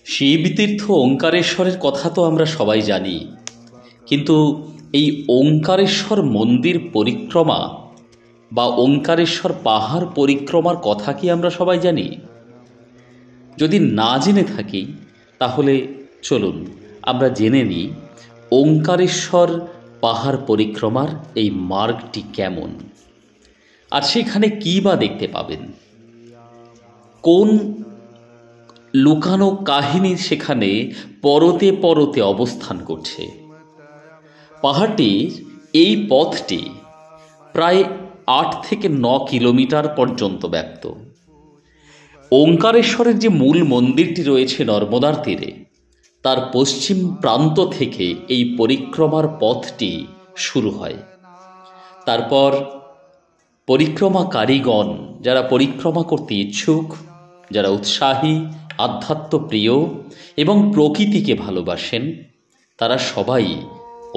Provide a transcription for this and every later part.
শিবতীর্থ ওঙ্কারেশ্বরের কথা তো আমরা সবাই জানি, কিন্তু এই ওঙ্কারেশ্বর মন্দির পরিক্রমা বা ওঙ্কারেশ্বর পাহাড় পরিক্রমার কথা কি আমরা সবাই জানি? যদি না জেনে থাকি তাহলে চলুন আমরা জেনে নিই ওঙ্কারেশ্বর পাহাড় পরিক্রমার এই মার্গটি কেমন, আর সেখানে কী বা দেখতে পাবেন, কোন লুকানো কাহিনী সেখানে পরতে পরতে অবস্থান করছে। পাহাড়টির এই পথটি প্রায় 8 থেকে 9 কিলোমিটার পর্যন্ত ব্যাপ্ত। ওঙ্কারেশ্বরের যে মূল মন্দিরটি রয়েছে নর্মদার তীরে, তার পশ্চিম প্রান্ত থেকে এই পরিক্রমার পথটি শুরু হয়। তারপর পরিক্রমাকারীগণ, যারা পরিক্রমা করতে ইচ্ছুক, যারা উৎসাহী, আধ্যাত্মপ্রিয় এবং প্রকৃতিকে ভালোবাসেন, তারা সবাই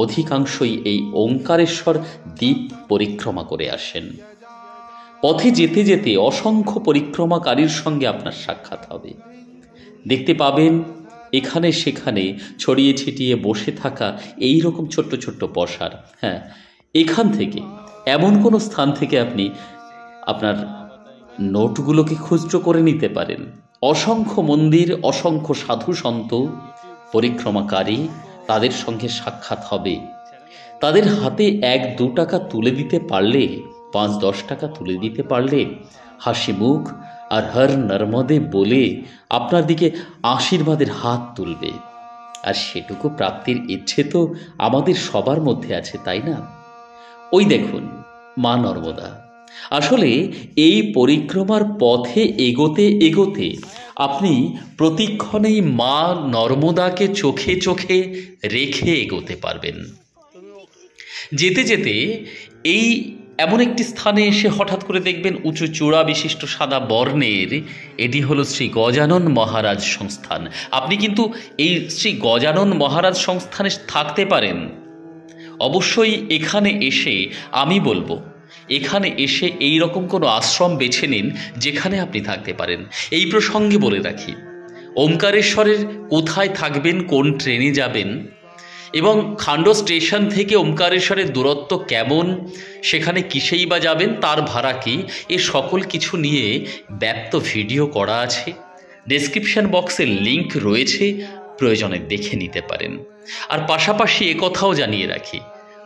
অধিকাংশই এই ওঙ্কারেশ্বর দ্বীপ পরিক্রমা করে আসেন। পথে যেতে যেতে অসংখ্য পরিক্রমাকারীর সঙ্গে আপনার সাক্ষাৎ হবে। দেখতে পাবেন এখানে সেখানে ছড়িয়ে ছিটিয়ে বসে থাকা এই রকম ছোট্ট ছোট্ট পসার। হ্যাঁ, এখান থেকে এমন কোনো স্থান থেকে আপনি আপনার নোটগুলোকে খুচরো করে নিতে পারেন। অসংখ্য মন্দির, অসংখ্য সাধু সন্ত পরিক্রমাকারী, তাদের সঙ্গে সাক্ষাৎ হবে। তাদের হাতে 1-2 টাকা তুলে দিতে পারলে, 5-10 টাকা তুলে দিতে পারলে হাসি মুখ আর হর নর্মদে বলে আপনার দিকে আশীর্বাদের হাত তুলবে। আর সেটুকু প্রাপ্তির ইচ্ছে তো আমাদের সবার মধ্যে আছে, তাই না? ওই দেখুন মা নর্মদা। আসলে এই পরিক্রমার পথে এগোতে এগোতে আপনি প্রতিক্ষণেই মা নর্মদাকে চোখে চোখে রেখে এগোতে পারবেন। যেতে যেতে এই এমন একটি স্থানে এসে হঠাৎ করে দেখবেন উঁচু চূড়া বিশিষ্ট সাদা বর্ণের, এটি হলো শ্রী গজানন মহারাজ সংস্থান। আপনি কিন্তু এই শ্রী গজানন মহারাজ সংস্থানে থাকতে পারেন। অবশ্যই এখানে এসে আমি বলবো, এখানে এসে এই রকম কোনো আশ্রম বেছে নিন যেখানে আপনি থাকতে পারেন। এই প্রসঙ্গে বলে রাখি, ওঙ্কারেশ্বরের কোথায় থাকবেন, কোন ট্রেনে যাবেন এবং খান্ড স্টেশন থেকে ওঙ্কারেশ্বরের দূরত্ব কেমন, সেখানে কিসেই বা যাবেন, তার ভাড়া কি, এ সকল কিছু নিয়ে ব্যাপ্ত ভিডিও করা আছে। ডেসক্রিপশন বক্সে লিংক রয়েছে, প্রয়োজনে দেখে নিতে পারেন। আর পাশাপাশি একথাও জানিয়ে রাখি,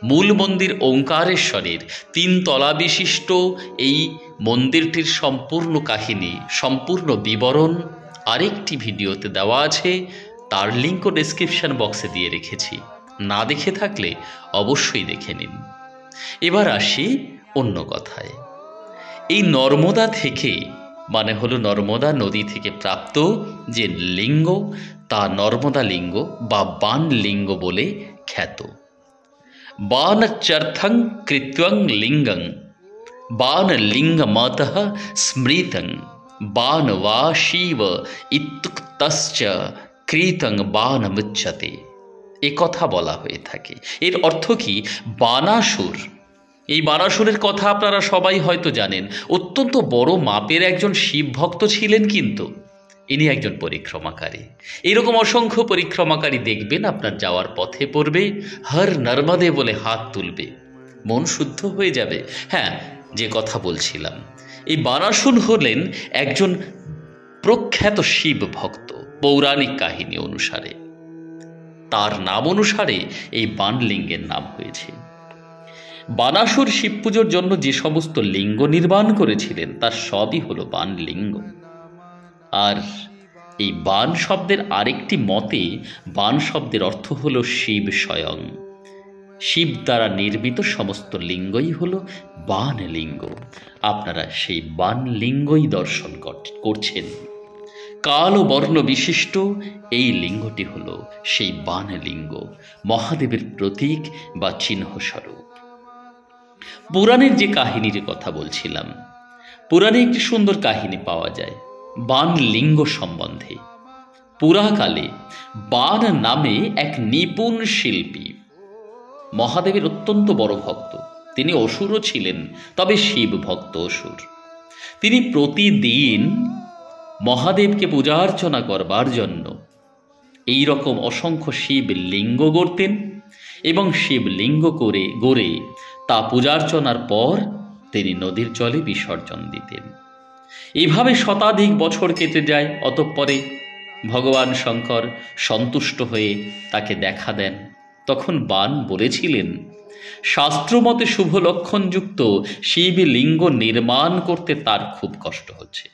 মূল মন্দির ওঙ্কারেশ্বরের 3 তলা বিশিষ্ট এই মন্দিরটির সম্পূর্ণ কাহিনী, সম্পূর্ণ বিবরণ আরেকটি ভিডিওতে দেওয়া আছে, তার লিঙ্কও ডেসক্রিপশন বক্সে দিয়ে রেখেছি। না দেখে থাকলে অবশ্যই দেখে নিন। এবার আসি অন্য কথায়। এই নর্মদা থেকে, মানে হলো নর্মদা নদী থেকে প্রাপ্ত যে লিঙ্গ, তা নর্মদা লিঙ্গ বা বান লিঙ্গ বলে খ্যাত। বান চর্থং কৃত্যং লিঙ্গং বান লিঙ্গমতঃ স্মৃতং বান বা শিব ইত্যুক্তশ্চ কৃতং বানমুচ্যতে, এ কথা বলা হয়ে থাকে। এর অর্থ কি? বানাসুর। এই বানাসুরের কথা আপনারা সবাই হয়তো জানেন। অত্যন্ত বড় মাপের একজন শিব ভক্ত ছিলেন, কিন্তু ইনি একজন পরিক্রমাকারী। এইরকম অসংখ্য পরিক্রমাকারী দেখবেন আপনার যাওয়ার পথে পড়বে, হর নর্মদে বলে হাত তুলবে, মন শুদ্ধ হয়ে যাবে। হ্যাঁ, যে কথা বলছিলাম, এই বানাসুর হলেন একজন প্রখ্যাত শিব ভক্ত। পৌরাণিক কাহিনী অনুসারে, তার নাম অনুসারে এই বানলিঙ্গের নাম হয়েছে। বানাসুর শিব পুজোর জন্য যে সমস্ত লিঙ্গ নির্মাণ করেছিলেন তার সবই হলো বানলিঙ্গ। আর এই বান শব্দের আরেকটি মতে, বান শব্দের অর্থ হলো শিব স্বয়ং। শিব দ্বারা নির্মিত সমস্ত লিঙ্গই হলো বানলিঙ্গ। আপনারা সেই বানলিঙ্গই দর্শন করছেন। কালো বর্ণ বিশিষ্ট এই লিঙ্গটি হলো সেই বানলিঙ্গ, মহাদেবের প্রতীক বা চিহ্নস্বরূপ। পুরাণের যে কাহিনীর কথা বলছিলাম, পুরাণে একটি সুন্দর কাহিনী পাওয়া যায় বানলিঙ্গ সম্বন্ধে। পুরাকালে বান নামে এক নিপুণ শিল্পী, মহাদেবের অত্যন্ত বড় ভক্ত, তিনি অসুরও ছিলেন, তবে শিব ভক্ত অসুর। তিনি প্রতিদিন মহাদেবকে পূজা অর্চনা করবার জন্য এই রকম অসংখ্য শিবলিঙ্গ গড়তেন এবং শিবলিঙ্গ গড়ে তা পূজার্চনার পর তিনি নদীর জলে বিসর্জন দিতেন। এভাবে শতাধিক বছর কেটে যায়। অতঃপরে ভগবান শঙ্কর সন্তুষ্ট হয়ে তাকে দেখা দেন। তখন বাণ বলেছিলেন, শাস্ত্রমতে শুভ লক্ষণযুক্ত শিবলিঙ্গ নির্মাণ করতে তার খুব কষ্ট হচ্ছে,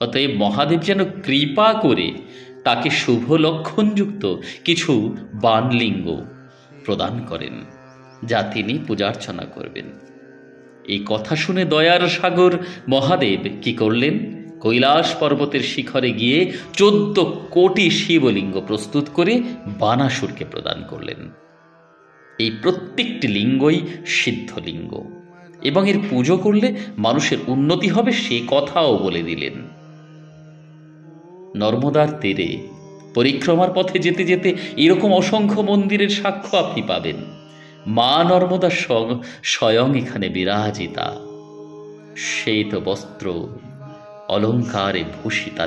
অতএব মহাদেব যেন কৃপা করে তাকে শুভ লক্ষণযুক্ত কিছু বাণলিঙ্গ প্রদান করেন, যা তিনি পূজার্চনা করবেন। এই কথা শুনে দয়ার সাগর মহাদেব কি করলেন? কৈলাস পর্বতের শিখরে গিয়ে 14 কোটি শিবলিঙ্গ প্রস্তুত করে বানাসুরকে প্রদান করলেন। এই প্রত্যেকটি লিঙ্গই সিদ্ধলিঙ্গ এবং এর পুজো করলে মানুষের উন্নতি হবে, সে কথাও বলে দিলেন। নর্মদার তীরে পরিক্রমার পথে যেতে যেতে এরকম অসংখ্য মন্দিরের সাক্ষ্য আপনি পাবেন। মা নর্মদা স্বয়ং এখানে বিরাজিতা, শ্বেত বস্ত্র অলঙ্কারে ভূষিতা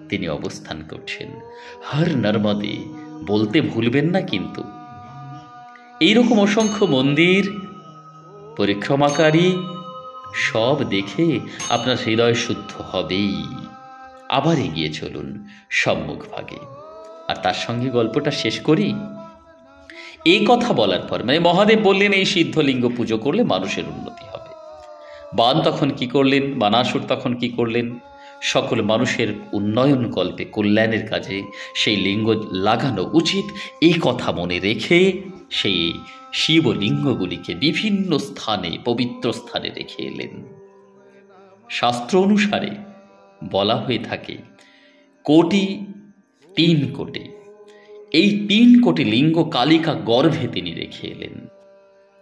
তিনি অবস্থান করছেন। হর নর্মদে বলতে ভুলবেন না কিন্তু। এইরকম অসংখ্য মন্দির পরিক্রমাকারী সব দেখে আপনার হৃদয় শুদ্ধ হবেই। আবার এগিয়ে চলুন সম্মুখ ভাগে। আর তার সঙ্গে গল্পটা শেষ করি। এই কথা বলার পর মহাদেব বললেন, এই সিদ্ধলিঙ্গ পুজো করলে মানুষের উন্নতি হবে। বাণ তখন কি করলেন, বানাসুর তখন কি করলেন? সকল মানুষের উন্নয়ন কল্পে, কল্যাণের কাজে সেই লিঙ্গ লাগানো উচিত, এই কথা মনে রেখে সেই শিবলিঙ্গগুলিকে বিভিন্ন স্থানে, পবিত্র স্থানে রেখে এলেন। শাস্ত্র অনুসারে বলা হয়ে থাকে কোটি 3 কোটি। এই 3 কোটি লিঙ্গ কালিকা গর্ভে তিনি রেখে এলেন।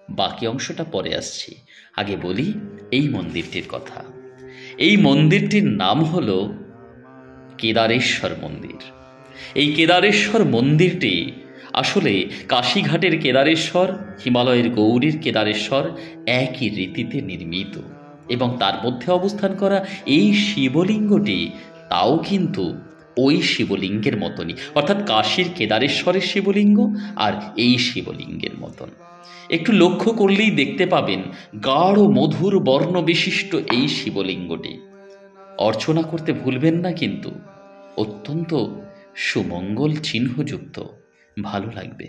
বাকি অংশটা পরে আসছি, আগে বলি এই মন্দিরটির কথা। এই মন্দিরটির নাম হল কেদারেশ্বর মন্দির। এই কেদারেশ্বর মন্দিরটি আসলে কাশীঘাটের কেদারেশ্বর, হিমালয়ের গৌরীর কেদারেশ্বর একই রীতিতে নির্মিত এবং তার মধ্যে অবস্থান করা এই শিবলিঙ্গটি তাও কিন্তু ওই শিবলিঙ্গের মতনই, অর্থাৎ কাশীর কেদারেশ্বরের শিবলিঙ্গ আর এই শিবলিঙ্গের মতন। একটু লক্ষ্য করলেই দেখতে পাবেন গাঢ় মধুর বর্ণ বিশিষ্ট এই শিবলিঙ্গটি। অর্চনা করতে ভুলবেন না কিন্তু, অত্যন্ত সুমঙ্গল চিহ্নযুক্ত, ভালো লাগবে।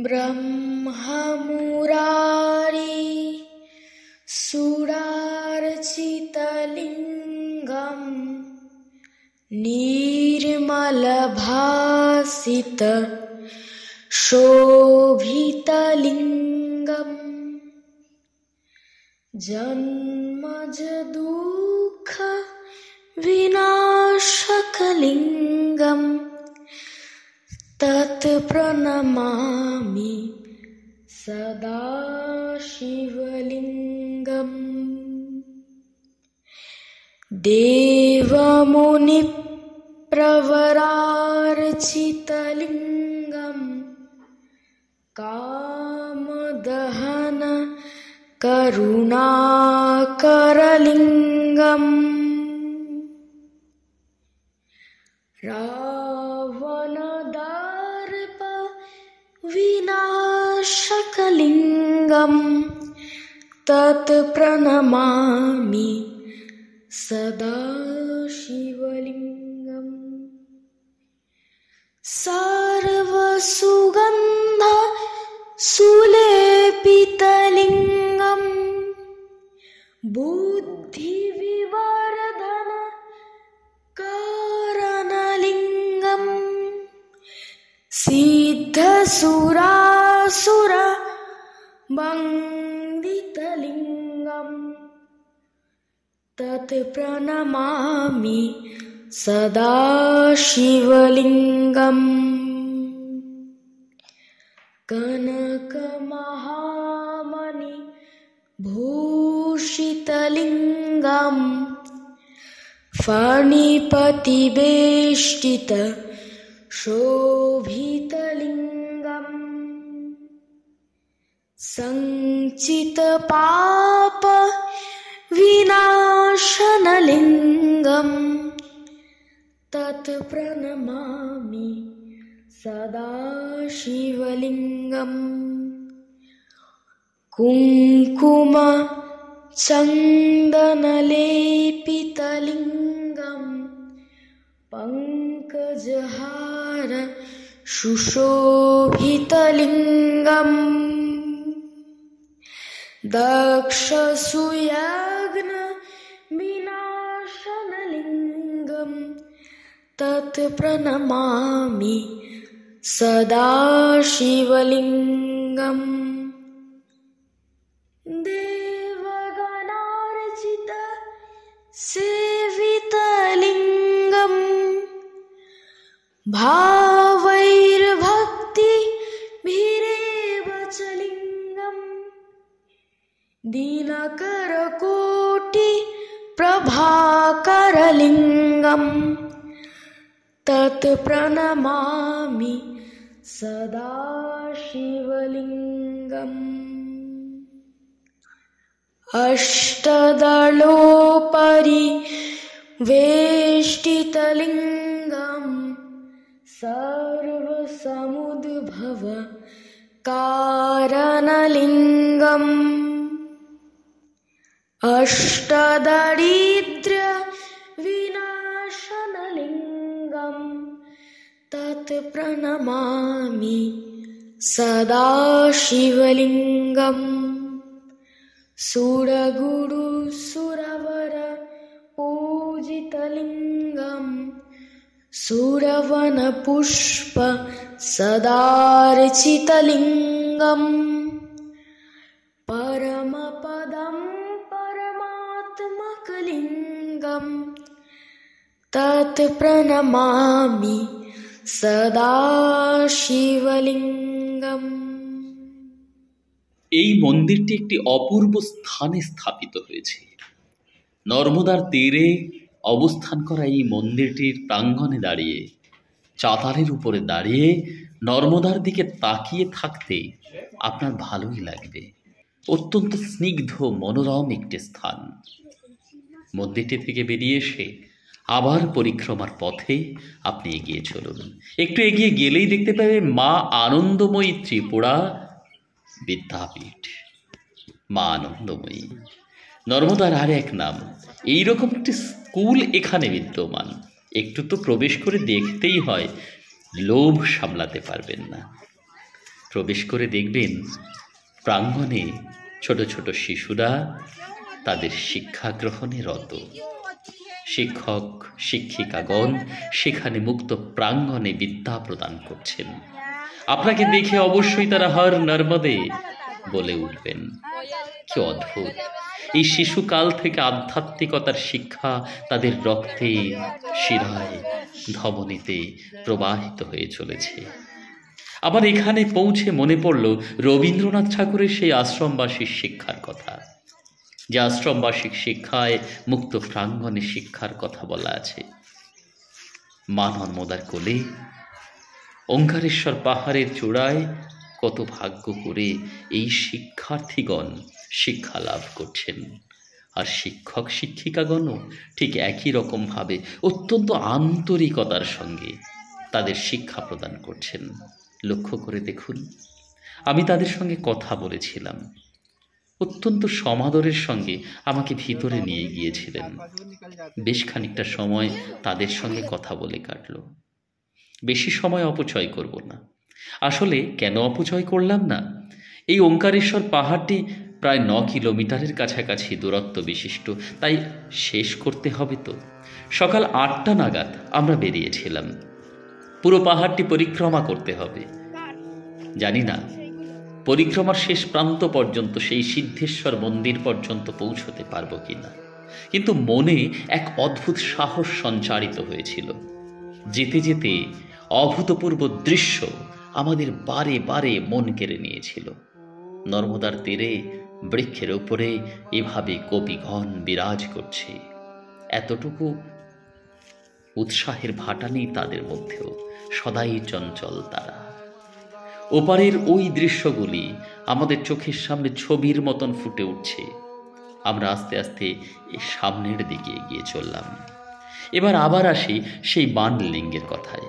ব্রহ্মা মুরারি সুরার্চিতলিঙ্গম নির্মলভাসিত শোভিতলিঙ্গম জন্মজ দুঃখ বিনাশকলিঙ্গম তৎ প্রণমামি সদা শিবলিঙ্গম। দেবমুনি প্রবরার্চিতলিঙ্গম কামদহন করুণাকরলিঙ্গম রাবণদর্প विनाशकलिङ्गं तत् प्रणमामि सदा शिवलिङ्गम्। सर्वसुगन्ध सुलेपितलिङ्गं बुद्धिविवर्धन कारणलिङ्गं सिद्धसुरासुर वन्दितलिङ्गं तत् प्रणमामि सदा शिवलिङ्गम्। कनकमहामणि भूषितलिङ्गं फणिपतिवेष्टित शोभितलिङ्गम् सञ्चितपाप विनाशनलिङ्गं तत् प्रणमामि सदा शिवलिङ्गम् कुङ्कुम चन्दनलेपितलिङ्गम् पङ्कजहार सुशोभितलिङ्गम् दक्षसूयाग्न विनाशनलिङ्गम् तत् प्रणमामि सदा शिवलिङ्गम् देवगणार्चित सेवितलिङ्गम् भावैर्भक्तिभिरेव च लिङ्गम् दिनकरकोटि प्रभाकरलिङ्गम् तत् प्रणमामि सदा शिवलिङ्गम् अष्टदलोपरि वेष्टितलिङ्गम् सर्वसमुद्भव कारणलिङ्गम् अष्टदरिद्र्य विनाशनलिङ्गम् तत् प्रणमामि सदा शिवलिङ्गम् सुरगुरु सुरवर पूजितलिङ्गम् सुरवनपुष्प सदार्चितलिङ्गम् परमपदं परमात्मकलिङ्गम् तत् प्रणमामि सदा शिवलिङ्गम्। এই মন্দিরটি একটি অপূর্ব স্থানে স্থাপিত হয়েছে। নর্মদার তীরে অবস্থান করা এই মন্দিরটির প্রাঙ্গণে দাঁড়িয়ে, চাতালের উপরে দাঁড়িয়ে নর্মদার দিকে তাকিয়ে থাকতে আপনার ভালোই লাগবে। অত্যন্ত স্নিগ্ধ মনোরম একটি স্থান। মন্দিরটি থেকে বেরিয়ে এসে আবার পরিক্রমার পথে আপনি এগিয়ে চলুন। একটু এগিয়ে গেলেই দেখতে পাবে মা আনন্দময়ী ত্রিপুরা বিদ্যাপীঠ। মা আনন্দময়ী নর্মদার আর এক নাম। এইরকম একটি স্কুল এখানে বিদ্যমান। একটু তো প্রবেশ করে দেখতেই হয়, লোভ সামলাতে পারবেন না। প্রবেশ করে দেখবেন প্রাঙ্গণে ছোট ছোট শিশুরা তাদের শিক্ষা গ্রহণে রত। শিক্ষক শিক্ষিকাগণ সেখানে মুক্ত প্রাঙ্গণে বিদ্যা প্রদান করছেন। আপনাকে দেখে অবশ্যই তারা হর নর্মদে বলে উঠবেন। কি অদ্ভুত! এই শিশুকাল থেকে আধ্যাত্মিকতার শিক্ষা তাদের রক্তে, শিরায়, ধমনীতে প্রবাহিত হয়ে চলেছে। আবার এখানে পৌঁছে মনে পড়ল রবীন্দ্রনাথ ঠাকুরের সেই আশ্রমবাসীর শিক্ষার কথা, যে আশ্রমবাসিক শিক্ষায় মুক্ত প্রাঙ্গণে শিক্ষার কথা বলা আছে। মা নর্মদার কোলে ওঙ্কারেশ্বর পাহাড়ের চূড়ায় কত ভাগ্য করে এই শিক্ষার্থীগণ শিক্ষা লাভ করছেন। আর শিক্ষক শিক্ষিকাগণও ঠিক একই রকমভাবে অত্যন্ত আন্তরিকতার সঙ্গে তাদের শিক্ষা প্রদান করছেন। লক্ষ্য করে দেখুন, আমি তাদের সঙ্গে কথা বলেছিলাম। অত্যন্ত সমাদরের সঙ্গে আমাকে ভিতরে নিয়ে গিয়েছিলেন। বেশ খানিকটা সময় তাদের সঙ্গে কথা বলে কাটল। বেশি সময় অপচয় করব না। আসলে কেন অপচয় করলাম না, এই ওঙ্কারেশ্বর পাহাড়টি প্রায় 9 কিলোমিটারের কাছাকাছি দূরত্ব বিশিষ্ট, তাই শেষ করতে হবে। তো সকাল 8টা নাগাদ আমরা বেরিয়েছিলাম। পুরো পাহাড়টি পরিক্রমা করতে হবে। জানি না পরিক্রমার শেষ প্রান্ত পর্যন্ত, সেই সিদ্ধেশ্বর মন্দির পর্যন্ত পৌঁছতে পারবো কিনা, কিন্তু মনে এক অদ্ভুত সাহস সঞ্চারিত হয়েছিল। যেতে যেতে অভূতপূর্ব দৃশ্য আমাদের বারে বারে মন কেড়ে নিয়েছিল। নর্মদার তীরে বৃক্ষের উপরে এভাবে কবিগণ বিরাজ করছে। এতটুকু উৎসাহের ভাটা নেই তাদের মধ্যেও, সদাই চঞ্চল তারা। ওপারের ওই দৃশ্যগুলি আমাদের চোখের সামনে ছবির মতন ফুটে উঠছে। আমরা আস্তে আস্তে সামনের দিকে এগিয়ে চললাম। এবার আবার আসি সেই বানলিঙ্গের কথায়।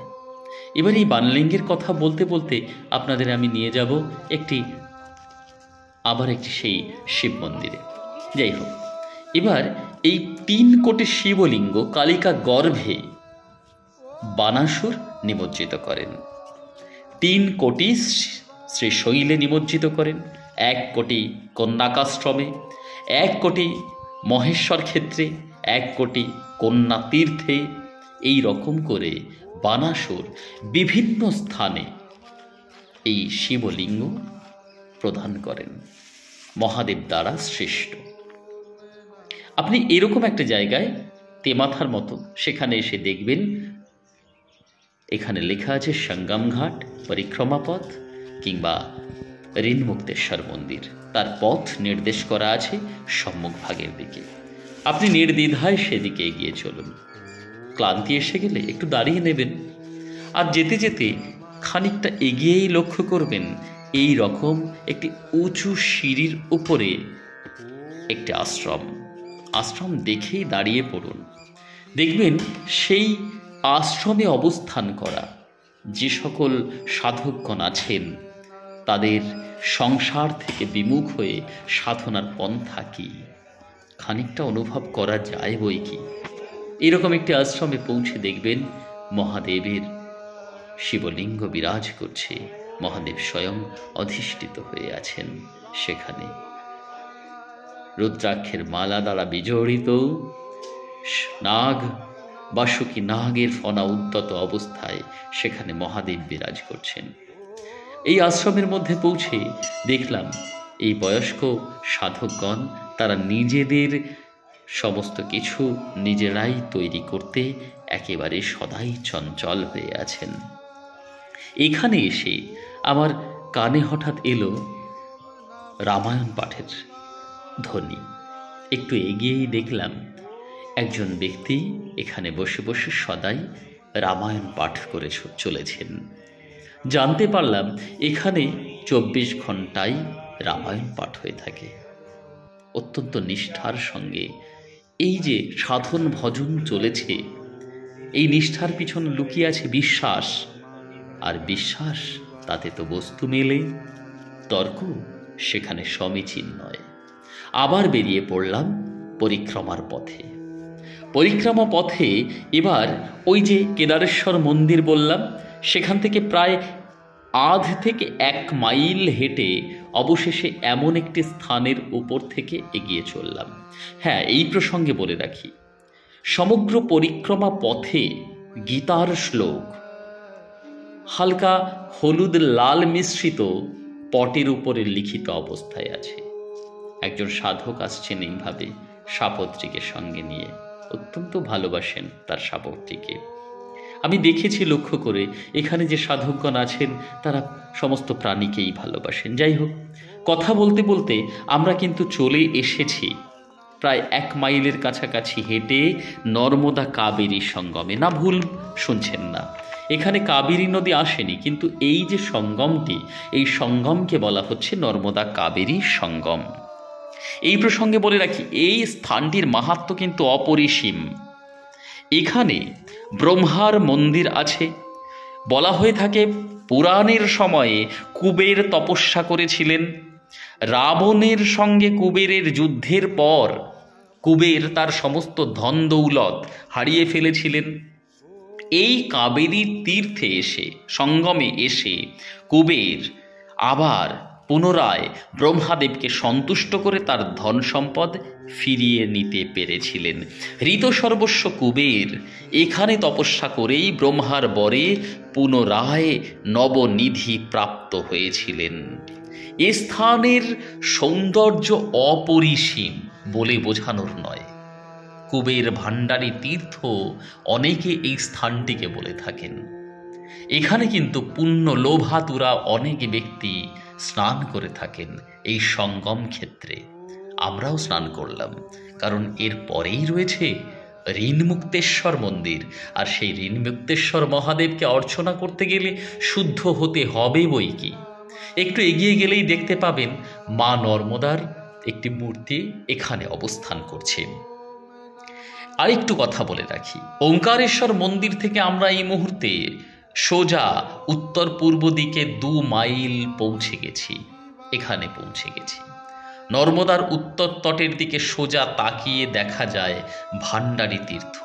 এবার এই বানলিঙ্গের কথা বলতে বলতে আপনাদের আমি নিয়ে যাব আবার একটি সেই শিব মন্দিরে। যাই হোক, এবার এই 3 কোটি শিবলিঙ্গ কালিকা গর্ভে বানাসুর নিমজ্জিত করেন। 3 কোটি শ্রীশৈলে নিমজ্জিত করেন, 1 কোটি কন্যাকাশ্রমে, 1 কোটি মহেশ্বর ক্ষেত্রে, 1 কোটি কন্যা তীর্থে। এই রকম করে বানাসুর বিভিন্ন স্থানে এই শিবলিঙ্গ প্রদান করেন, মহাদেব দ্বারা সৃষ্ট। আপনি এরকম একটা জায়গায় তেমাথার মতো সেখানে এসে দেখবেন, এখানে লেখা আছে সঙ্গম ঘাট, পরিক্রমা পথ কিংবা ঋণমুক্তেশ্বর মন্দির। তার পথ নির্দেশ করা আছে সম্মুখভাগের দিকে। আপনি নির্দ্বিধায় সেদিকে এগিয়ে চলুন। ক্লান্তি এসে গেলে একটু দাঁড়িয়ে নেবেন, আর যেতে যেতে খানিকটা এগিয়েই লক্ষ্য করবেন এই রকম একটি উঁচু সিঁড়ির উপরে একটি আশ্রম দেখেই দাঁড়িয়ে পড়ুন। দেখবেন সেই আশ্রমে অবস্থান করা যে সকল সাধকগণ আছেন, তাদের সংসার থেকে বিমুখ হয়ে সাধনার পন্থা কি খানিকটা অনুভব করা যায় বই কি। এরকম একটি আশ্রমে পৌঁছে দেখবেন মহাদেবের শিবলিঙ্গ বিরাজ করছে, মহাদেব স্বয়ং অধিষ্ঠিত হয়ে আছেন সেখানে। রুদ্রাক্ষের মালা দ্বারা বিজড়িত নাগ, বাসুকী নাগের ফনা উদ্যত অবস্থায় সেখানে মহাদেব বিরাজ করছেন। এই আশ্রমের মধ্যে পৌঁছে দেখলাম এই বয়স্ক সাধকগণ তারা নিজেদের সমস্ত কিছু নিজেরাই তৈরি করতে একেবারে সদাই চঞ্চল হয়ে আছেন। এখানে এসে আমার কানে হঠাৎ এলো রামায়ণ পাঠের ধ্বনি। একটু এগিয়েই দেখলাম একজন ব্যক্তি এখানে বসে বসে সদাই রামায়ণ পাঠ করে চলেছেন। জানতে পারলাম এখানে 24 ঘন্টাই রামায়ণ পাঠ হয়ে থাকে। অত্যন্ত নিষ্ঠার সঙ্গে এই যে সাধন ভজন চলেছে, এই নিষ্ঠার পিছন লুকিয়ে আছে বিশ্বাস, আর বিশ্বাস তাতে তো বস্তু মেলে, তর্ক সেখানে সমীচীন নয়। আবার বেরিয়ে পড়লাম পরিক্রমার পথে। পরিক্রমা পথে এবার ওই যে কেদারেশ্বর মন্দির বললাম, সেখান থেকে প্রায় 1.5 থেকে 1 মাইল হেঁটে অবশেষে এমন একটি স্থানের উপর থেকে এগিয়ে চললাম। হ্যাঁ, এই প্রসঙ্গে বলে রাখি, সমগ্র পরিক্রমা পথে গীতার শ্লোক হালকা হলুদ লাল মিশ্রিত পটের উপরে লিখিত অবস্থায় আছে। একজন সাধক আসছেন এইভাবে সাপত্রীকে সঙ্গে নিয়ে, অত্যন্ত ভালোবাসেন তার সাপত্রীকে। আমি দেখেছি লক্ষ্য করে এখানে যে সাধকগণ আছেন তারা সমস্ত প্রাণীকেই ভালোবাসেন। যাই হোক, কথা বলতে বলতে আমরা কিন্তু চলে এসেছি প্রায় 1 মাইলের কাছাকাছি হেঁটে নর্মদা কাবেরী সঙ্গমে। না, ভুল শুনছেন না, এখানে কাবেরী নদী আসেনি, কিন্তু এই যে সঙ্গমটি, এই সঙ্গমকে বলা হচ্ছে নর্মদা কাবেরী সঙ্গম। এই প্রসঙ্গে বলে রাখি, এই স্থানটির মাহাত্ম্য কিন্তু অপরিসীম। এখানে ব্রহ্মার মন্দির আছে। বলা হয়ে থাকে পুরাণের সময়ে কুবের তপস্যা করেছিলেন। রাবণের সঙ্গে কুবেরের যুদ্ধের পর কুবের তার সমস্ত ধন দৌলত হারিয়ে ফেলেছিলেন। এই কাবেরী তীর্থে এসে, সঙ্গমে এসে কুবের আবার পুনরায় ব্রহ্মাদেবকে সন্তুষ্ট করে তার ধন সম্পদ ফিরিয়ে নিতে পেরেছিলেন। ঋত সর্বস্ব কুবের এখানে তপস্যা করেই ব্রহ্মার বরে পুনরায় নবনিধি প্রাপ্ত হয়েছিলেন। এ স্থানের সৌন্দর্য অপরিসীম বলে বোঝানোর নয়। কুবের ভাণ্ডারী তীর্থ অনেকে এই স্থানটিকে বলে থাকেন। এখানে কিন্তু পুণ্য লোভাতুরা অনেক ব্যক্তি স্নান করে থাকেন এই সঙ্গম ক্ষেত্রে। আমরাও স্নান করলাম, কারণ এর পরেই রয়েছে ঋণমুক্তেশ্বর মন্দির, আর সেই ঋণমুক্তেশ্বর মহাদেবকে অর্চনা করতে গেলে শুদ্ধ হতে হবে বই কি। একটু এগিয়ে গেলেই দেখতে পাবেন মা নর্মদার একটি মূর্তি এখানে অবস্থান করছে। আরেকটু কথা বলে রাখি, ওঙ্কারেশ্বর মন্দির থেকে আমরা এই মুহূর্তে সোজা উত্তর পূর্ব দিকে 2 মাইল পৌঁছে গেছি। এখানে পৌঁছে গেছি। নর্মদার উত্তর তটের দিকে সোজা তাকিয়ে দেখা যায় ভান্ডারী তীর্থ।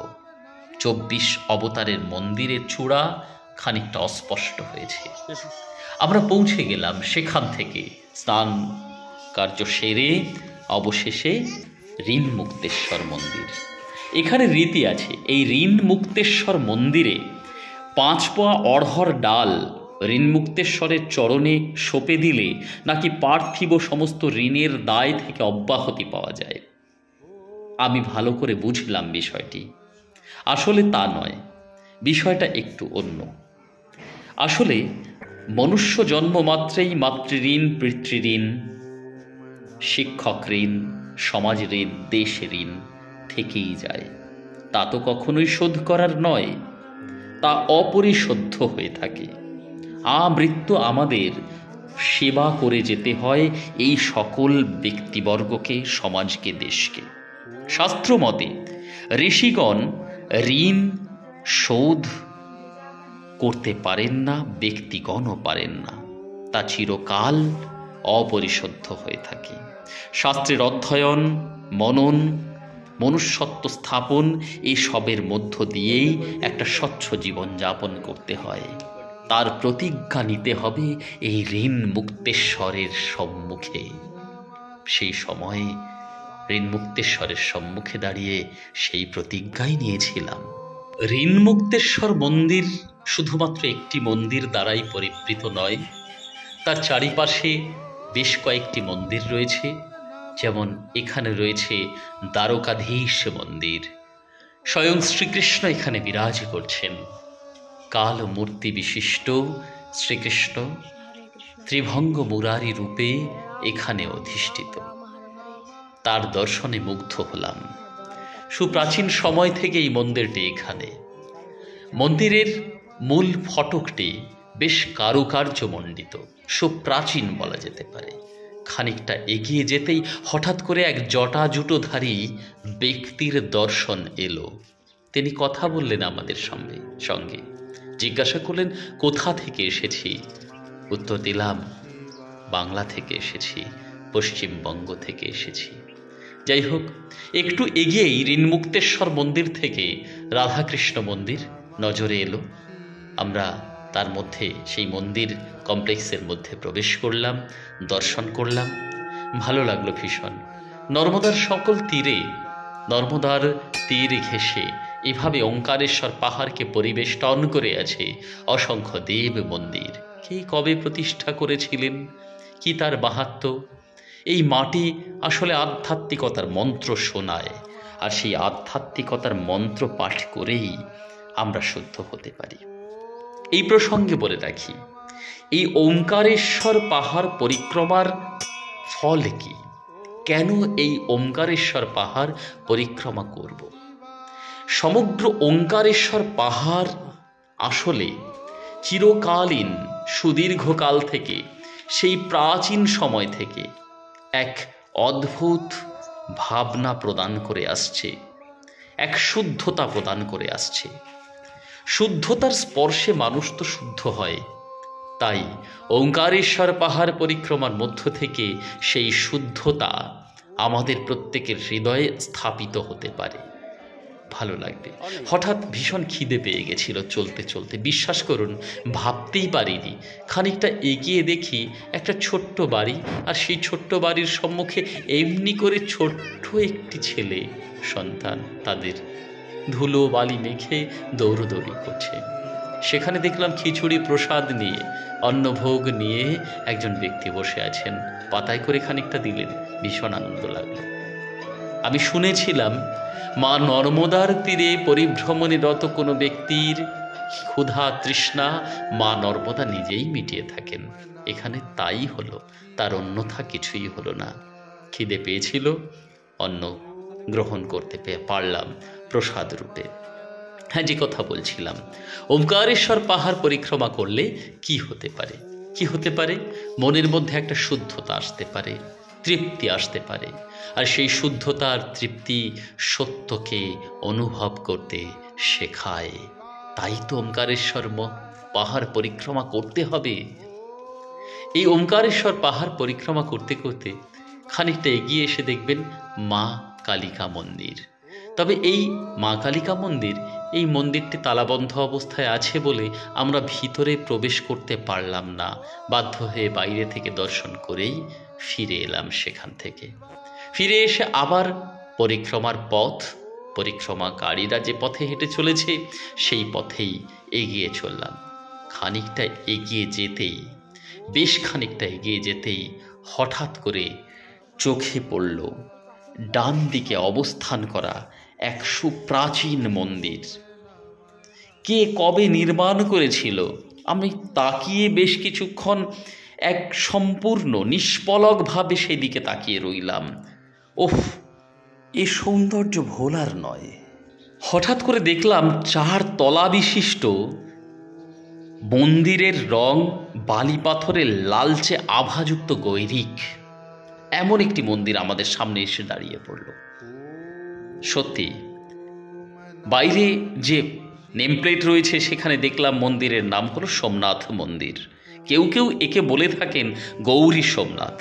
24 অবতারের মন্দিরের চূড়া খানিকটা অস্পষ্ট হয়েছে। আমরা পৌঁছে গেলাম। সেখান থেকে স্নান কার্য সেরে অবশেষে ঋণ মুক্তেশ্বর মন্দির। এখানে রীতি আছে, এই ঋণ মুক্তেশ্বর মন্দিরে 5 পোয়া অড়হর ডাল ঋণ মুক্তেশ্বরের চরণে সঁপে দিলে নাকি পার্থিব সমস্ত ঋণের দায় থেকে অব্যাহতি পাওয়া যায়। আমি ভালো করে বুঝলাম বিষয়টি। আসলে তা নয়, বিষয়টা একটু অন্য। আসলে মনুষ্য জন্ম মাত্রেই মাতৃঋণ, পিতৃঋণ, শিক্ষক ঋণ, সমাজ ঋণ, দেশ ঋণ থেকেই যায়। তা তো কখনোই শোধ করার নয়, তা অপরিশোধ্য হয়ে থাকে। আমৃত্যু আমাদের সেবা করে যেতে হয় এই সকল ব্যক্তিবর্গকে, সমাজকে, দেশকে। শাস্ত্র মতে ঋষিগণ ঋণ শোধ করতে পারেন না, ব্যক্তিগণও পারেন না, তা চিরকাল অপরিশোধ্য হয়ে থাকে। শাস্ত্রের অধ্যয়ন, মনন, মনুষ্যত্ব স্থাপন এসবের মধ্য দিয়েই একটা স্বচ্ছ জীবন যাপন করতে হয়। তার প্রতিজ্ঞা নিতে হবে এই ঋণ মুক্তেশ্বরের সম্মুখে। সেই সময়ে ঋণ মুক্তেশ্বরের সম্মুখে দাঁড়িয়ে সেই প্রতিজ্ঞাই নিয়েছিলাম। ঋণ মুক্তেশ্বর মন্দির শুধুমাত্র একটি মন্দির দ্বারাই পরিবৃত নয়, তার চারিপাশে বেশ কয়েকটি মন্দির রয়েছে। যেমন এখানে রয়েছে দ্বারকাধীশ মন্দির। স্বয়ং শ্রীকৃষ্ণ এখানে বিরাজ করছেন। কাল মূর্তি বিশিষ্ট শ্রীকৃষ্ণ ত্রিভঙ্গ মুরারি রূপে এখানে অধিষ্ঠিত। তার দর্শনে মুগ্ধ হলাম। সুপ্রাচীন সময় থেকে এই মন্দিরটি এখানে। মন্দিরের মূল ফটকটি বেশ কারুকার্যমণ্ডিত, সুপ্রাচীন বলা যেতে পারে। খানিকটা এগিয়ে যেতেই হঠাৎ করে এক জটাজুটোধারী ব্যক্তির দর্শন এলো। তিনি কথা বললেন আমাদের সঙ্গে। জিজ্ঞাসা করলেন কোথা থেকে এসেছি। উত্তর দিলাম বাংলা থেকে এসেছি, পশ্চিমবঙ্গ থেকে এসেছি। যাই হোক, একটু এগিয়েই ঋণ মুক্তেশ্বর মন্দির থেকে রাধাকৃষ্ণ মন্দির নজরে এলো। আমরা তার মধ্যে সেই মন্দির কমপ্লেক্সের মধ্যে প্রবেশ করলাম, দর্শন করলাম। ভালো লাগলো ভীষণ। নর্মদার সকল তীরে, নর্মদার তীর ঘেঁষে এভাবে ওঙ্কারেশ্বর পাহাড়কে পরিবেষ্টন করে আছে অসংখ্য দেব মন্দির। কে কবে প্রতিষ্ঠা করেছিলেন, কি তার মাহাত্ম্য। এই মাটি আসলে আধ্যাত্মিকতার মন্ত্র শোনায়, আর সেই আধ্যাত্মিকতার মন্ত্র পাঠ করেই আমরা শুদ্ধ হতে পারি। এই প্রসঙ্গে বলে রাখি, এই ওঙ্কারেশ্বর পাহাড় পরিক্রমার ফল কি? কেন এই ওঙ্কারেশ্বর পাহাড় পরিক্রমা করব? সমগ্র ওঙ্কারেশ্বর পাহাড় আসলে চিরকালীন, সুদীর্ঘকাল থেকে, সেই প্রাচীন সময় থেকে এক অদ্ভুত ভাবনা প্রদান করে আসছে, এক শুদ্ধতা প্রদান করে আসছে। শুদ্ধতার স্পর্শে মানুষ তো শুদ্ধ হয়। তাই ওঙ্কারেশ্বর পাহাড় পরিক্রমার মধ্য থেকে সেই শুদ্ধতা আমাদের প্রত্যেকের হৃদয়ে স্থাপিত হতে পারে। ভালো লাগবে। হঠাৎ ভীষণ খিদে পেয়ে গেছিল চলতে চলতে। বিশ্বাস করুন, ভাবতেই পারিনি। খানিকটা এগিয়ে দেখি একটা ছোট্ট বাড়ি, আর সেই ছোট্ট বাড়ির সম্মুখে এমনি করে ছোট্ট একটি ছেলে সন্তান তাদের ধুলো বালি মেখে দৌড়দৌড়ি করছে। সেখানে দেখলাম খিচুড়ি প্রসাদ নিয়ে, অন্নভোগ নিয়ে একজন ব্যক্তি বসে আছেন। পাতায় করে খানিকটা দিলেন, ভীষণ আনন্দ লাগলো। আমি শুনেছিলাম মা নর্মদার তীরে পরিভ্রমণেরত কোনো ব্যক্তির ক্ষুধা তৃষ্ণা মা নর্মদা নিজেই মিটিয়ে থাকেন। এখানে তাই হলো, তার অন্যথা কিছুই হলো না। খিদে পেয়েছিল, অন্ন গ্রহণ করতে পারলাম প্রসাদ রূপে। হ্যাঁ, যে কথা বলছিলাম, ওঙ্কারেশ্বর পাহাড় পরিক্রমা করলে কি হতে পারে? কি হতে পারে? মনের মধ্যে একটা শুদ্ধতা আসতে পারে, তৃপ্তি আসতে পারে। আর সেই শুদ্ধতা আর তৃপ্তি সত্যকে অনুভব করতে শেখায়। তাই তো ওমকারেশ্বর পাহাড় পরিক্রমা করতে হবে। এই ওমকারেশ্বর পাহাড় পরিক্রমা করতে করতে খানিকটা এগিয়ে এসে দেখবেন মা কালিকা মন্দির। তবে এই মা কালিকা মন্দির, এই মন্দিরটি তালাবন্ধ অবস্থায় আছে বলে আমরা ভিতরে প্রবেশ করতে পারলাম না। বাধ্য হয়ে বাইরে থেকে দর্শন করেই ফিরে এলাম। সেখান থেকে ফিরে এসে আবার পরিক্রমার পথ, পরিক্রমাকারীরা যে পথে হেঁটে চলেছে সেই পথেই এগিয়ে চললাম। খানিকটা এগিয়ে যেতেই, বেশ খানিকটা এগিয়ে যেতেই হঠাৎ করে চোখে পড়ল ডান দিকে অবস্থান করা এক সুপ্রাচীন মন্দির। কে কবে নির্মাণ করেছিল আমি তাকিয়ে বেশ কিছুক্ষণ এক সম্পূর্ণ নিষ্পলকভাবে সেদিকে তাকিয়ে রইলাম। ওফ, এ সৌন্দর্য ভোলার নয়। হঠাৎ করে দেখলাম 4 তলা বিশিষ্ট মন্দিরের রং বালি পাথরের লালচে আভাযুক্ত গৈরিক। এমন একটি মন্দির আমাদের সামনে এসে দাঁড়িয়ে পড়ল। সত্যি বাইরে যে নেমপ্লেট রয়েছে সেখানে দেখলাম মন্দিরের নাম হলো সোমনাথ মন্দির। কেউ কেউ একে বলে থাকেন গৌরী সোমনাথ।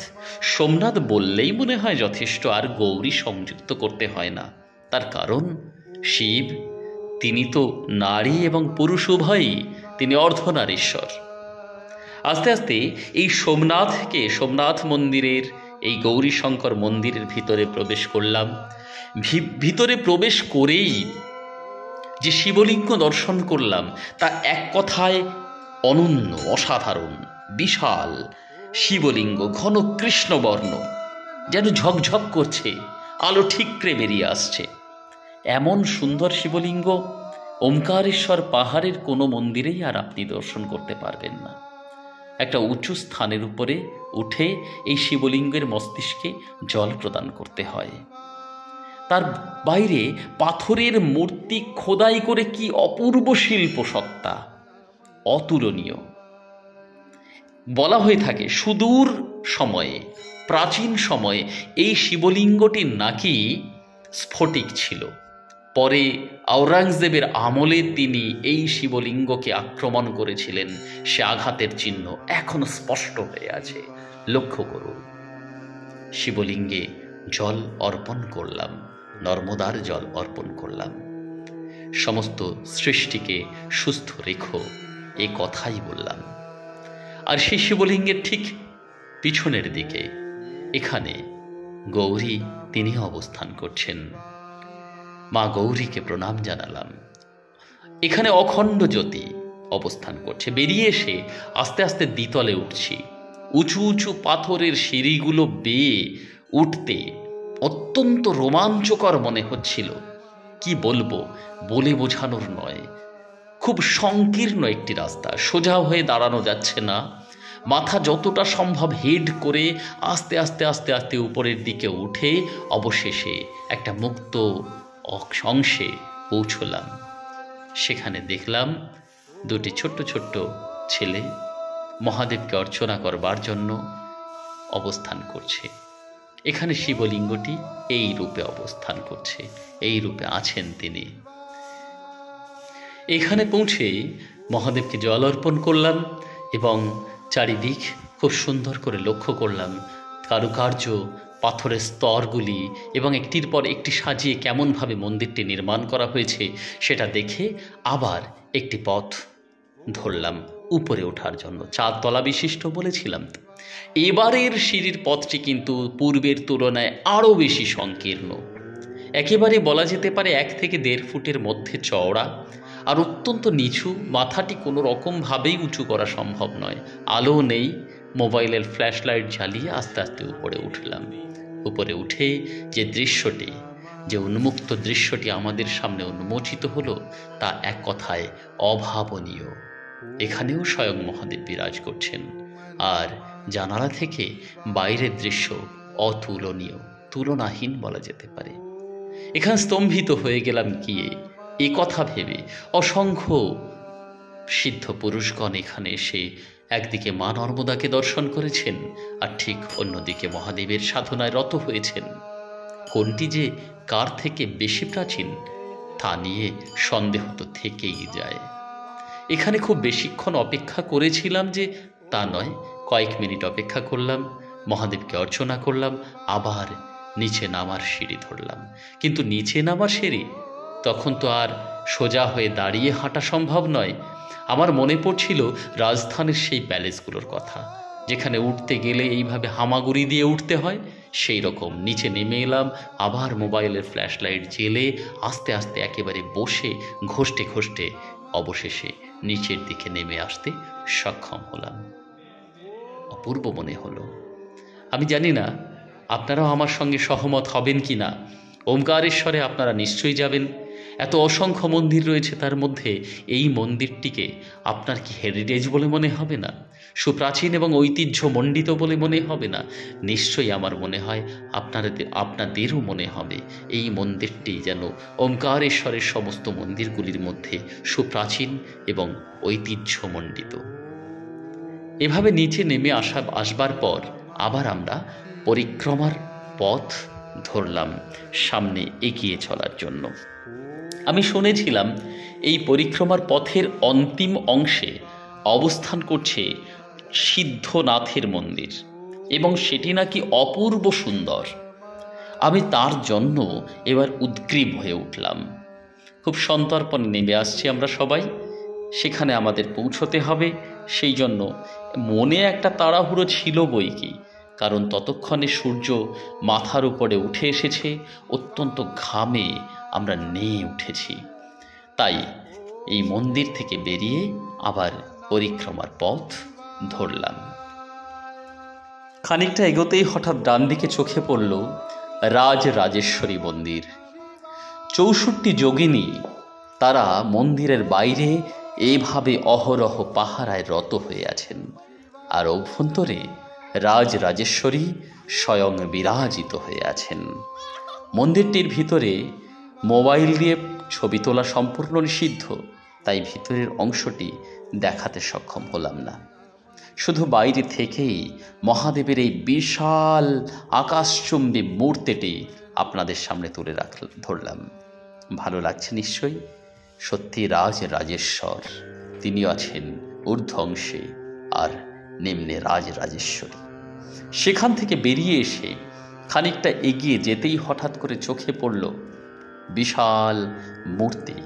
সোমনাথ বললেই মনে হয় যথেষ্ট, আর গৌরী সংযুক্ত করতে হয় না। তার কারণ শিব, তিনি তো নারী এবং পুরুষ উভয়ই, তিনি অর্ধনারীশ্বর। আস্তে আস্তে এই সোমনাথ মন্দিরের, এই গৌরী শঙ্কর মন্দিরের ভিতরে প্রবেশ করলাম। ভিতরে প্রবেশ করেই যে শিবলিঙ্গ দর্শন করলাম তা এক কথায় অনন্য, অসাধারণ। বিশাল শিবলিঙ্গ, ঘন কৃষ্ণবর্ণ, যেন ঝকঝক করছে, আলো ঠিকরে বেরিয়ে আসছে। এমন সুন্দর শিবলিঙ্গ ওমকারেশ্বর পাহাড়ের কোনো মন্দিরেই আর আপনি দর্শন করতে পারবেন না। একটা উঁচু স্থানের উপরে উঠে এই শিবলিঙ্গের মস্তিষ্কে জল প্রদান করতে হয়। তার বাইরে পাথরের মূর্তি খোদাই করে কি অপূর্ব শিল্প সত্তা, অতুলনীয়। বলা হয়ে থাকে সুদূর সময়ে, প্রাচীন সময়ে এই শিবলিঙ্গটি নাকি স্ফটিক ছিল। পরে আওরঙ্গজেবের আমলে তিনি এই শিবলিঙ্গকে আক্রমণ করেছিলেন। সে আঘাতের চিহ্ন এখনো স্পষ্ট হয়ে আছে। লক্ষ্য করুন, শিবলিঙ্গে জল অর্পণ করলাম, নর্মদার জল অর্পণ করলাম। সমস্ত সৃষ্টিকে সুস্থ রেখো, এ কথাই বললাম। আর সেই শিবলিঙ্গের ঠিক পিছনের দিকে এখানে গৌরী তিনি অবস্থান করছেন। মা গৌরীকে প্রণাম জানালাম। এখানে অখণ্ড জ্যোতি অবস্থান করছে। বেরিয়ে এসে আস্তে আস্তে দ্বিতলে উঠছি। উঁচু উঁচু পাথরের সিঁড়িগুলো বেয়ে উঠতে অত্যন্ত রোমাঞ্চকর মনে হচ্ছিল। কি বলবো, বলে বোঝানোর নয়। খুব সংকীর্ণ একটি রাস্তা, সোজা হয়ে দাঁড়ানো যাচ্ছে না। মাথা যতটা সম্ভব হেড করে আস্তে আস্তে আস্তে আস্তে উপরের দিকে উঠে অবশেষে একটা মুক্ত অংশে পৌঁছলাম। সেখানে দেখলাম 2টি ছোট্ট ছোট্ট ছেলে মহাদেবকে অর্চনা করবার জন্য অবস্থান করছে। এখানে শিবলিঙ্গটি এই রূপে অবস্থান করছে, এই রূপে আছেন তিনি। এখানে পৌঁছে মহাদেবকে জল অর্পণ করলাম এবং চারিদিক খুব সুন্দর করে লক্ষ্য করলাম। কারুকার্য, পাথরের স্তরগুলি এবং একটির পর একটি সাজিয়ে কেমনভাবে মন্দিরটি নির্মাণ করা হয়েছে সেটা দেখে আবার একটি পথ ধরলাম উপরে ওঠার জন্য। 4 তলা বিশিষ্ট বলেছিলাম তো। এবারের সিঁড়ির পথটি কিন্তু পূর্বের তুলনায় আরও বেশি সংকীর্ণ। একেবারে বলা যেতে পারে 1 থেকে 1.5 ফুটের মধ্যে চওড়া, আর অত্যন্ত নিচু। মাথাটি কোনো রকমভাবেই উঁচু করা সম্ভব নয়। আলো নেই, মোবাইলের ফ্ল্যাশ লাইট জ্বালিয়ে আস্তে আস্তে উপরে উঠলাম। উপরে উঠে যে দৃশ্যটি, যে উন্মুক্ত দৃশ্যটি আমাদের সামনে উন্মোচিত হলো তা এক কথায় অভাবনীয়। এখানেও স্বয়ং মহাদেব বিরাজ করছেন, আর জানালা থেকে বাইরের দৃশ্য অতুলনীয়, তুলনাহীন বলা যেতে পারে। এখানে স্তম্ভিত হয়ে গেলাম গিয়ে এ কথা ভেবে। অসংখ্য সিদ্ধ পুরুষগণ এখানে এসে একদিকে মা নর্মদাকে দর্শন করেছেন, আর ঠিক অন্যদিকে মহাদেবের সাধনায় রত হয়েছেন। কোনটি যে কার থেকে বেশি প্রাচীন তা নিয়ে সন্দেহ তো থেকেই যায়। এখানে খুব বেশিক্ষণ অপেক্ষা করেছিলাম যে তা নয়, কয়েক মিনিট অপেক্ষা করলাম, মহাদেবকে অর্চনা করলাম, আবার নিচে নামার সিঁড়ি ধরলাম। কিন্তু নিচে নামার সিঁড়ি তখন তো আর সোজা হয়ে দাঁড়িয়ে হাঁটা সম্ভব নয়। আমার মনে পড়ছিল রাজস্থানের সেই প্যালেসগুলোর কথা, যেখানে উঠতে গেলে এইভাবে হামাগুড়ি দিয়ে উঠতে হয়। সেই রকম নিচে নেমে এলাম, আবার মোবাইলের ফ্ল্যাশ লাইট জেলে আস্তে আস্তে একেবারে বসে ঘষতে ঘষতে অবশেষে নিচের দিকে নেমে আসতে সক্ষম হলাম। অপূর্ব মনে হলো। আমি জানি না আপনারাও আমার সঙ্গে সহমত হবেন কি না। ওমকারেশ্বরে আপনারা নিশ্চয়ই যাবেন। এত অসংখ্য মন্দির রয়েছে, তার মধ্যে এই মন্দিরটিকে আপনার কি হেরিটেজ বলে মনে হবে না? সুপ্রাচীন এবং ঐতিহ্যমণ্ডিত বলে মনে হবে না? নিশ্চয়ই আমার মনে হয় আপনাদেরও মনে হবে এই মন্দিরটি যেন ওমকারেশ্বরের সমস্ত মন্দিরগুলির মধ্যে সুপ্রাচীন এবং ঐতিহ্যমণ্ডিত। এভাবে নিচে নেমে আসবার পর আবার আমরা পরিক্রমার পথ ধরলাম সামনে এগিয়ে চলার জন্য। আমি শুনেছিলাম এই পরিক্রমার পথের অন্তিম অংশে অবস্থান করছে সিদ্ধনাথের মন্দির, এবং সেটি নাকি অপূর্ব সুন্দর। আমি তার জন্য এবার উদ্গ্রীব হয়ে উঠলাম। খুব সন্তর্পণে নেমে আসছি আমরা সবাই, সেখানে আমাদের পৌঁছতে হবে। সেই জন্য মনে একটা তাড়াহুড়ো ছিল বই কি, কারণ ততক্ষণে সূর্য মাথার উপরে উঠে এসেছে, অত্যন্ত ঘামে আমরা নেয়ে উঠেছি। তাই এই মন্দির থেকে বেরিয়ে আবার পরিক্রমার পথ ধরলাম। খানিকটা এগোতেই হঠাৎ ডান দিকে চোখে পড়ল রাজরাজেশ্বরী মন্দির। 64 যোগিনী তারা মন্দিরের বাইরে এইভাবে অহরহ পাহারায় রত হয়ে আছেন, আর অভ্যন্তরে রাজরাজেশ্বরী স্বয়ং বিরাজিত হয়ে আছেন। মন্দিরটির ভিতরে মোবাইল দিয়ে ছবি তোলা সম্পূর্ণ নিষিদ্ধ, তাই ভিতরের অংশটি দেখাতে সক্ষম হলাম না। শুধু বাইরে থেকেই মহাদেবের এই বিশাল আকাশচুম্বী মূর্তিটি আপনাদের সামনে তুলে ধরলাম। ভালো লাগছে নিশ্চয়ই? সত্যি রাজরাজেশ্বর তিনিও আছেন ঊর্ধ্ব অংশে, আর নিম্নে রাজরাজেশ্বরী। সেখান থেকে বেরিয়ে এসে খানিকটা এগিয়ে যেতেই হঠাৎ করে চোখে পড়ল বিশাল মূর্তি,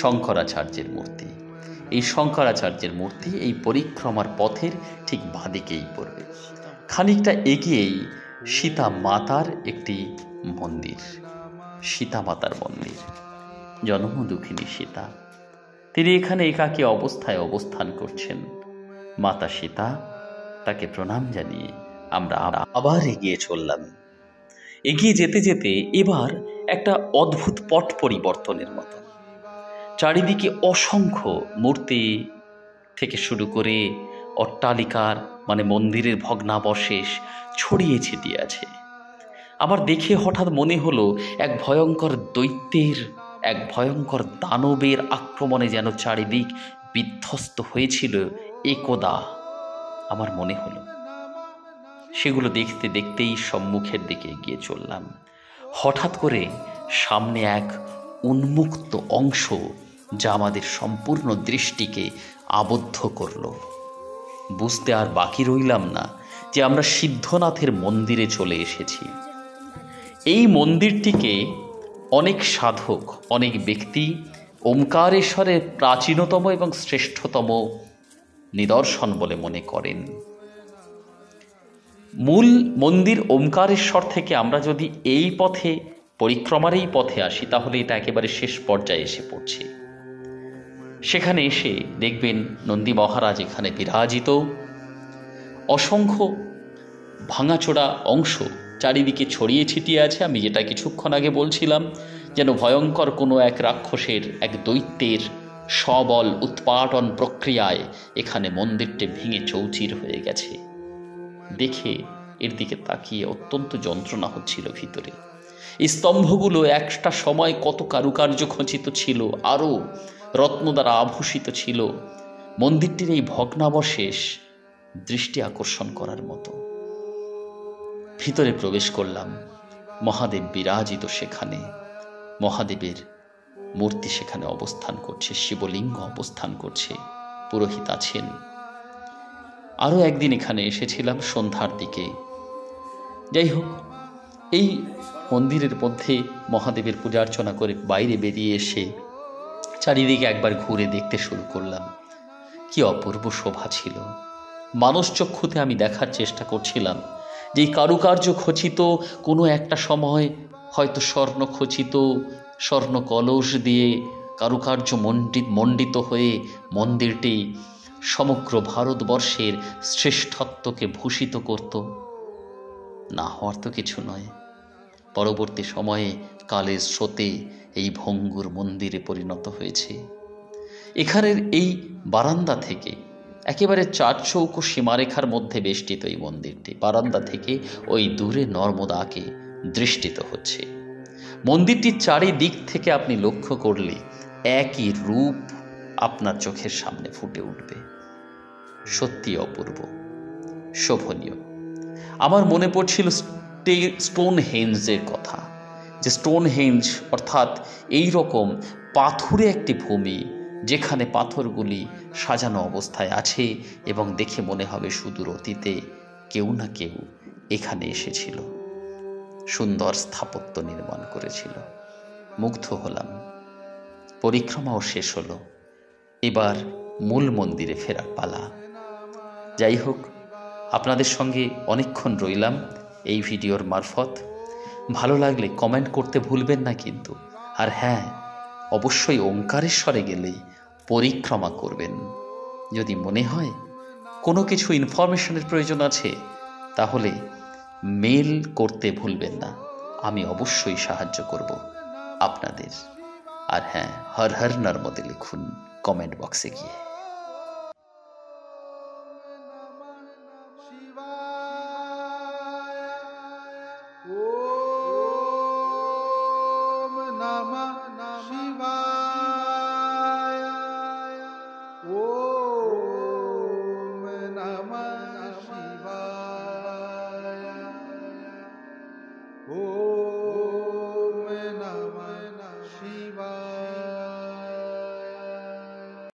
শঙ্করাচার্যের মূর্তি। এই শঙ্করাচার্যের মূর্তি এই পরিক্রমার পথের ঠিক বাঁদিকেই পড়বে। খানিকটা এগিয়েই সীতা মাতার একটি মন্দির, সীতা মাতার মন্দির। জনম দুঃখিনী সীতা, তিনি এখানে একাকী অবস্থায় অবস্থান করছেন। মাতা সীতা, তাকে প্রণাম জানিয়ে আমরা আবার এগিয়ে চললাম। এগিয়ে যেতে যেতে এবার একটা অদ্ভুত পট পরিবর্তনের মতো। চারিদিকে অসংখ্য মূর্তি থেকে শুরু করে অট্টালিকার মন্দিরের ভগ্নাবশেষ ছড়িয়ে ছিটিয়ে আছে। আমার দেখে হঠাৎ মনে হলো এক ভয়ঙ্কর দৈত্যের, এক ভয়ঙ্কর দানবের আক্রমণে যেন চারিদিক বিধ্বস্ত হয়েছিল একদা। আমার মনে হলো সেগুলো দেখতে দেখতেই সম্মুখের দিকে এগিয়ে চললাম। হঠাৎ করে সামনে এক উন্মুক্ত অংশ, যা আমাদের সম্পূর্ণ দৃষ্টিকে আবদ্ধ করল। বুঝতে আর বাকি রইলাম না যে আমরা সিদ্ধনাথের মন্দিরে চলে এসেছি। এই মন্দিরটিকে অনেক সাধক, অনেক ব্যক্তি ওমকারেশ্বরের প্রাচীনতম এবং শ্রেষ্ঠতম নিদর্শন বলে মনে করেন। মূল মন্দির ওমকারেশ্বর থেকে আমরা যদি এই পথে, পরিক্রমার এই পথে আসি, তাহলে এটা একেবারে শেষ পর্যায়ে এসে পড়ছে। সেখানে এসে দেখবেন নন্দী মহারাজ এখানে বিরাজিত। অসংখ্য ভাঙাচোরা অংশ চারিদিকে ছড়িয়ে ছিটিয়ে আছে। আমি যেটা কিছুক্ষণ আগে বলছিলাম, যেন ভয়ঙ্কর কোনো এক রাক্ষসের, এক দৈত্যের সবল উৎপাটন প্রক্রিয়ায় এখানে মন্দিরটি ভেঙে চৌচির হয়ে গেছে। দেখে এর দিকে তাকিয়ে অত্যন্ত যন্ত্রণা হচ্ছিল ভিতরে। এই স্তম্ভগুলো একটা সময় কত কারুকার্য খচিত ছিল, আরও রত্ন দ্বারা আভূষিত ছিল। মন্দিরটির এই ভগ্নাবশেষ দৃষ্টি আকর্ষণ করার মতো। ভিতরে প্রবেশ করলাম। মহাদেব বিরাজিত সেখানে, মহাদেবের মূর্তি সেখানে অবস্থান করছে, শিবলিঙ্গ অবস্থান করছে, পুরোহিত আছেন। আরও একদিন এখানে এসেছিলাম সন্ধ্যার দিকে। যাই হোক, এই মন্দিরের মধ্যে মহাদেবের পূজা অর্চনা করে বাইরে বেরিয়ে এসে চারিদিকে একবার ঘুরে দেখতে শুরু করলাম। কি অপূর্ব শোভা ছিল! মানসচক্ষুতে আমি দেখার চেষ্টা করছিলাম যে এই কারুকার্য খচিত, কোনো একটা সময় হয়তো স্বর্ণ খচিত, স্বর্ণ কলস দিয়ে কারুকার্য মণ্ডিত হয়ে মন্দিরটি সমগ্র ভারতবর্ষের শ্রেষ্ঠত্বকে ভূষিত করত। না হওয়ার তো কিছু নয়। পরবর্তী সময়ে কালের স্রোতে এই ভঙ্গুর মন্দিরে পরিণত হয়েছে। এখানের এই বারান্দা থেকে, একেবারে 4 চৌকো সীমারেখার মধ্যে বেষ্টিত এই মন্দিরটি, বারান্দা থেকে ওই দূরে নর্মদাকে দৃষ্টিত হচ্ছে। মন্দিরটির চারিদিক থেকে আপনি লক্ষ্য করলে একই রূপ আপনার চোখের সামনে ফুটে উঠবে। সত্যি অপূর্ব, শোভনীয়। আমার মনে পড়ছিল স্টোনহেঞ্জের কথা, যে স্টোনহেঞ্জ অর্থাৎ এই রকম পাথুরে একটি ভূমি, যেখানে পাথরগুলি সাজানো অবস্থায় আছে এবং দেখে মনে হবে সুদূর অতীতে কেউ না কেউ এখানে এসেছিল, সুন্দর স্থাপত্য নির্মাণ করেছিল। মুগ্ধ হলাম। পরিক্রমাও শেষ হলো। এবার মূল মন্দিরে ফেরার পালা। যাই হোক, আপনাদের সঙ্গে অনেকক্ষণ রইলাম এই ভিডিওর মারফত। ভালো লাগলে কমেন্ট করতে ভুলবেন না কিন্তু। আর হ্যাঁ, অবশ্যই ওঙ্কারেশ্বরে গেলে পরিক্রমা করবেন। যদি মনে হয় কোনো কিছু ইনফরমেশনের প্রয়োজন আছে, তাহলে মেল করতে ভুলবেন না। আমি অবশ্যই সাহায্য করব আপনাদের। আর হ্যাঁ, হর হর নর্মদে লিখুন কমেন্ট বক্সে গিয়ে। Oh